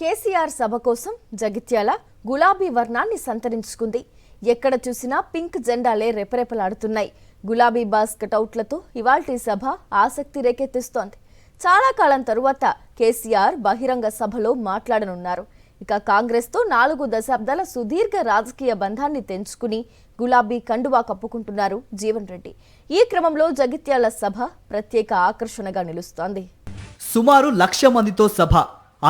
కేసీఆర్ సభ కోసం జగిత్యాల గులాబీ వర్ణాన్ని సంతరించుకుంది. ఎక్కడ చూసినా పింక్ జెండాలే రెపరెపలాడుతున్నాయి. గులాబీ బాస్ కటౌట్లతో ఇవాల్టి సభ ఆసక్తి రేకెత్తిస్తోంది. చాలా కాలం తరువాత కేసీఆర్ బహిరంగ సభలో మాట్లాడనున్నారు. ఇక కాంగ్రెస్తో 4 దశాబ్దాల సుదీర్ఘ రాజకీయ బంధాన్ని తెంచుకుని గులాబీ కండువా కప్పుకుంటున్నారు జీవన్ రెడ్డి. ఈ క్రమంలో జగిత్యాల సభ ప్రత్యేక ఆకర్షణగా నిలుస్తోంది. సుమారు 1,00,000 మందితో సభ,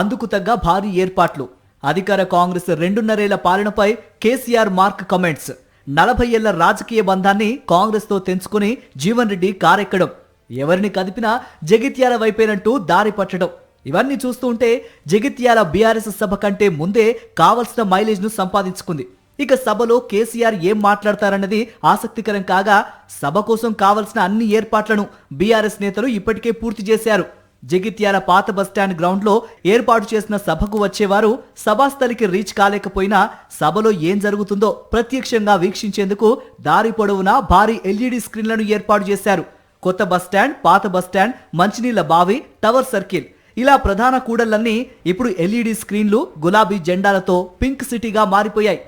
అందుకు తగ్గ భారీ ఏర్పాట్లు. అధికార కాంగ్రెస్ 2.5 ఏళ్ల పాలనపై కేసీఆర్ మార్క్ కమెంట్స్. 40 ఏళ్ల రాజకీయ బంధాన్ని కాంగ్రెస్ తో తెంచుకుని జీవన్ రెడ్డి కారెక్కడం, ఎవరిని కదిపినా జగిత్యాల వైపేనంటూ దారి పట్టడం. ఇవన్నీ చూస్తూ ఉంటే జగిత్యాల బీఆర్ఎస్ సభ కంటే ముందే కావలసిన మైలేజ్ ను సంపాదించుకుంది. ఇక సభలో కేసీఆర్ ఏం మాట్లాడతారన్నది ఆసక్తికరం కాగా, సభ కోసం కావలసిన అన్ని ఏర్పాట్లను బీఆర్ఎస్ నేతలు ఇప్పటికే పూర్తి చేశారు. జగిత్యాల పాత బస్టాండ్ గ్రౌండ్ లో ఏర్పాటు చేసిన సభకు వచ్చేవారు సభాస్థలికి రీచ్ కాలేకపోయినా సభలో ఏం జరుగుతుందో ప్రత్యక్షంగా వీక్షించేందుకు దారి పొడవునా భారీ ఎల్ఈడి స్క్రీన్లను ఏర్పాటు చేశారు. కొత్త బస్టాండ్, పాత బస్టాండ్, మంచినీళ్ల బావి, టవర్ సర్కిల్, ఇలా ప్రధాన కూడళ్లన్నీ ఇప్పుడు ఎల్ఈడి స్క్రీన్లు, గులాబీ జెండాలతో పింక్ సిటీగా మారిపోయాయి.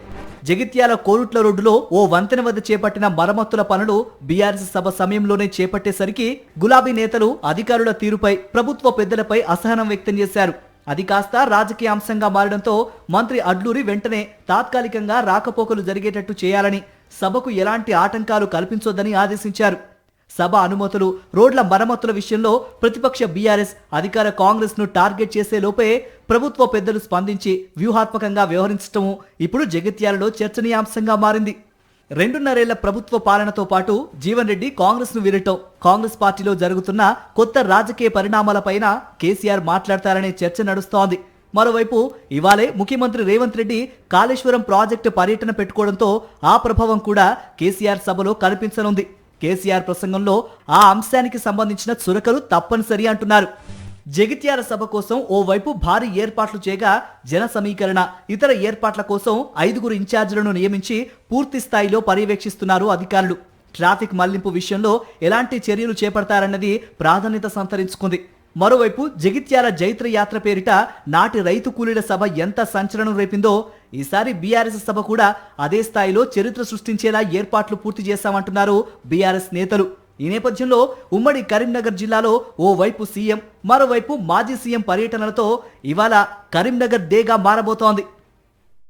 జగిత్యాల కోరుట్ల రోడ్డులో ఓ వంతెన వద్ద చేపట్టిన మరమ్మతుల పనులు బీఆర్ఎస్ సభ సమయంలోనే చేపట్టేసరికి గులాబీ నేతలు అధికారుల తీరుపై, ప్రభుత్వ పెద్దలపై అసహనం వ్యక్తం చేశారు. అది కాస్త రాజకీయ అంశంగా మారడంతో మంత్రి అడ్లూరి వెంటనే తాత్కాలికంగా రాకపోకలు జరిగేటట్టు చేయాలని, సభకు ఎలాంటి ఆటంకాలు కల్పించొద్దని ఆదేశించారు. సభ అనుమతులు, రోడ్ల మరమ్మతుల విషయంలో ప్రతిపక్ష బీఆర్ఎస్ అధికార కాంగ్రెస్ ను టార్గెట్ చేసే లోపే ప్రభుత్వ పెద్దలు స్పందించి వ్యూహాత్మకంగా వ్యవహరించడం ఇప్పుడు జగిత్యాలలో చర్చనీయాంశంగా మారింది. 2.5 ఏళ్ల ప్రభుత్వ పాలనతో పాటు జీవన్ రెడ్డి కాంగ్రెస్ ను వీడటం, కాంగ్రెస్ పార్టీలో జరుగుతున్న కొత్త రాజకీయ పరిణామాలపైన కేసీఆర్ మాట్లాడతారనే చర్చ నడుస్తోంది. మరోవైపు ఇవాళే ముఖ్యమంత్రి రేవంత్ రెడ్డి కాళేశ్వరం ప్రాజెక్టు పర్యటన పెట్టుకోవడంతో ఆ ప్రభావం కూడా కేసీఆర్ సభలో కనిపించనుంది. కేసీఆర్ ప్రసంగంలో ఆ అంశానికి సంబంధించిన చురకలు తప్పనిసరి అంటున్నారు. జగిత్యాల సభ కోసం ఓవైపు భారీ ఏర్పాట్లు చేయగా జన సమీకరణ, ఇతర ఏర్పాట్ల కోసం 5 ఇన్ఛార్జీలను నియమించి పూర్తి స్థాయిలో పర్యవేక్షిస్తున్నారు అధికారులు. ట్రాఫిక్ మళ్లింపు విషయంలో ఎలాంటి చర్యలు చేపడతారన్నది ప్రాధాన్యత సంతరించుకుంది. మరోవైపు జగిత్యాల జైత్ర యాత్ర పేరిట నాటి రైతు కూలీల సభ ఎంత సంచలనం రేపిందో, ఈసారి బీఆర్ఎస్ సభ కూడా అదే స్థాయిలో చరిత్ర సృష్టించేలా ఏర్పాట్లు పూర్తి చేశామంటున్నారు బీఆర్ఎస్ నేతలు. ఈ నేపథ్యంలో ఉమ్మడి కరీంనగర్ జిల్లాలో ఓవైపు సీఎం, మరోవైపు మాజీ సీఎం పర్యటనలతో ఇవాళ కరీంనగర్ డేగా మారబోతోంది.